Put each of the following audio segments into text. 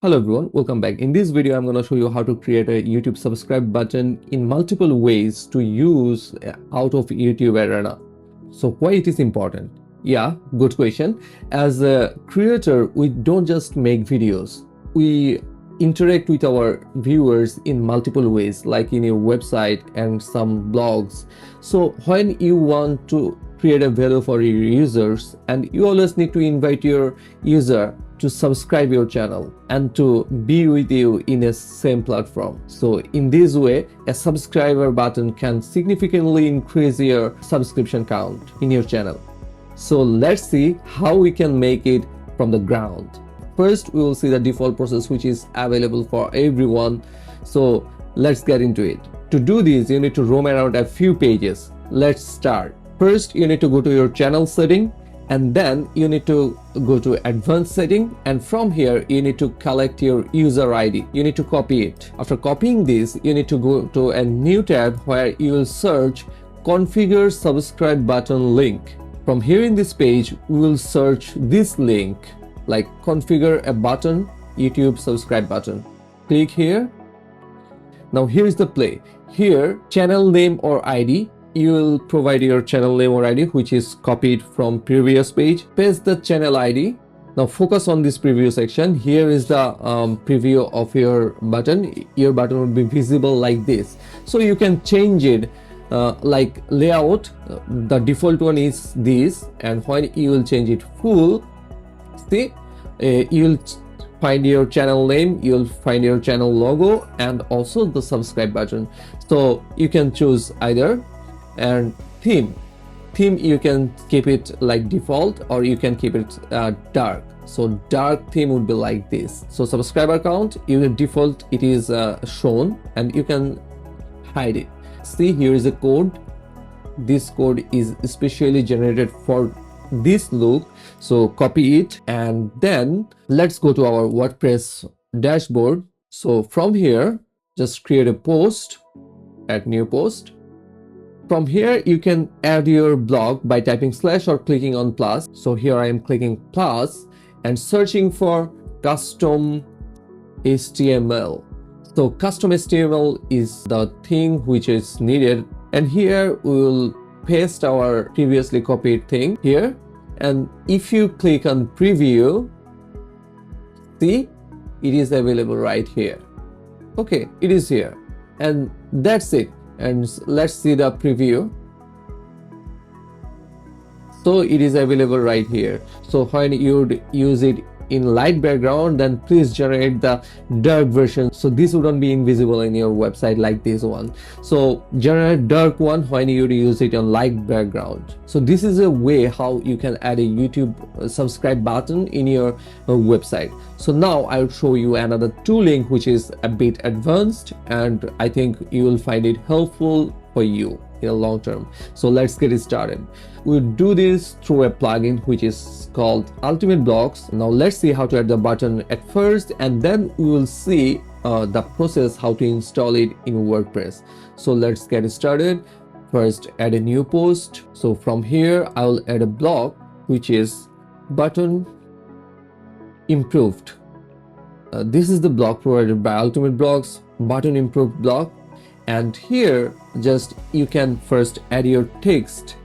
Hello everyone, welcome back. In this video, I'm going to show you how to create a YouTube subscribe button in multiple ways to use out of YouTube arena. So why it is important? Yeah, good question. As a creator, we don't just make videos. We interact with our viewers in multiple ways, like in your website and some blogs. So when you want to create a value for your users, and you always need to invite your user to subscribe your channel and to be with you in a same platform. So in this way, a subscriber button can significantly increase your subscription count in your channel. So let's see how we can make it from the ground. First, we will see the default process which is available for everyone. So let's get into it. To do this, you need to roam around a few pages. Let's start. First, you need to go to your channel setting, and then you need to go to advanced setting, and from here you need to collect your user ID. You need to copy it. After copying this, you need to go to a new tab where you will search configure subscribe button link. From here in this page, we will search this link like configure a button, YouTube subscribe button. Click here. Now here's the play. Here, channel name or ID. You will provide your channel name or ID, which is copied from previous page. Paste the channel ID. Now focus on this preview section. Here is the preview of your button. Your button will be visible like this. So you can change it like layout. The default one is this, and when you will change it full, see, you'll find your channel name, you'll find your channel logo, and also the subscribe button. So you can choose either. And theme you can keep it like default, or you can keep it dark. So dark theme would be like this. So subscriber count, your default it is shown, and you can hide it. See, here is a code. This code is especially generated for this look, so copy it. And then let's go to our WordPress dashboard. So from here, just create a post, add new post. From here, you can add your blog by typing / or clicking on plus. So here I am clicking plus and searching for custom HTML. So custom HTML is the thing which is needed. And here we will paste our previously copied thing here. And if you click on preview, see, it is available right here. Okay, it is here. And that's it. And let's see the preview. So it is available right here. So when you would use it in light background, then please generate the dark version, so this wouldn't be invisible in your website like this one. So generate dark one when you use it on light background. So this is a way how you can add a YouTube subscribe button in your website. So now I'll show you another tooling which is a bit advanced, and I think you will find it helpful for you in the long term. So let's get it started. We'll do this through a plugin which is called Ultimate Blocks. Now let's see how to add the button at first, and then we will see the process how to install it in WordPress. So let's get started. First, add a new post. So from here, I will add a block which is button improved. This is the block provided by Ultimate Blocks, button improved block. And here, just you can first add your text.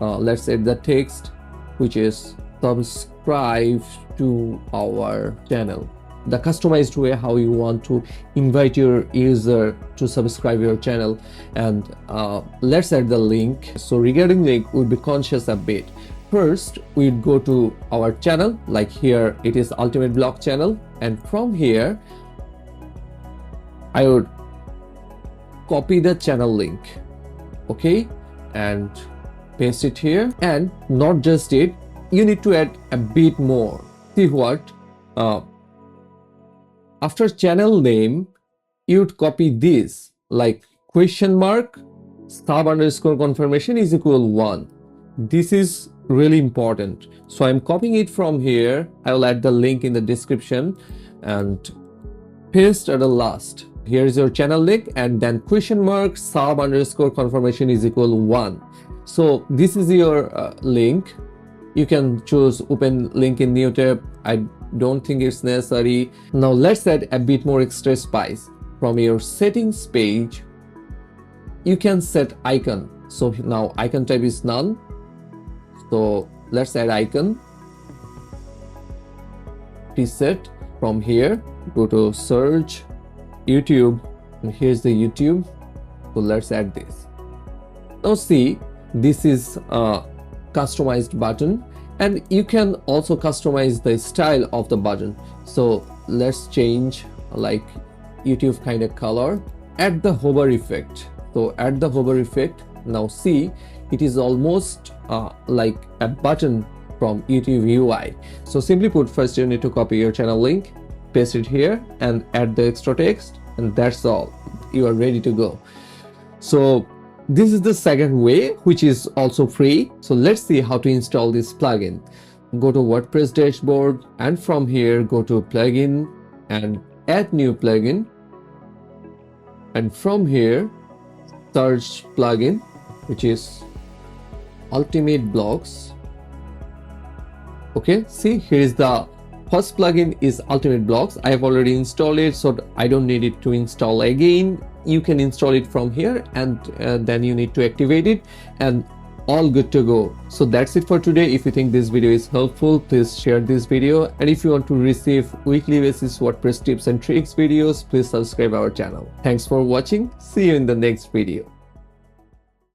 Let's add the text which is subscribe to our channel. The customized way how you want to invite your user to subscribe your channel. And let's add the link. So regarding link, we'll be conscious a bit. First, we'd go to our channel, like here it is Ultimate Block channel, and from here I would copy the channel link, okay, and paste it here. And not just it, you need to add a bit more. See what? After channel name, you'd copy this like question mark sub underscore confirmation is equal 1. This is really important. So I'm copying it from here. I will add the link in the description and paste at the last. Here is your channel link, and then question mark sub underscore confirmation is equal 1. So this is your link. You can choose open link in new tab. I don't think it's necessary. Now let's add a bit more extra spice. From your settings page, you can set icon. So now icon type is none. So let's add icon. Preset. From here, go to search YouTube, and here's the YouTube. So let's add this. Now see, this is a customized button, and you can also customize the style of the button. So let's change like YouTube kind of color. Add the hover effect. So add the hover effect. Now see, it is almost like a button from YouTube UI. So simply put, first you need to copy your channel link, paste it here, and add the extra text, and that's all. You are ready to go. So this is the second way, which is also free. So let's see how to install this plugin. Go to WordPress dashboard, and from here go to plugin and add new plugin, and from here search plugin, which is Ultimate Blocks. Okay, see, here is the first plugin is Ultimate Blocks. I have already installed it, so I don't need it to install again. You can install it from here, and then you need to activate it, and all good to go. So that's it for today. If you think this video is helpful, please share this video, and if you want to receive weekly basis WordPress tips and tricks videos, please subscribe our channel. Thanks for watching. See you in the next video.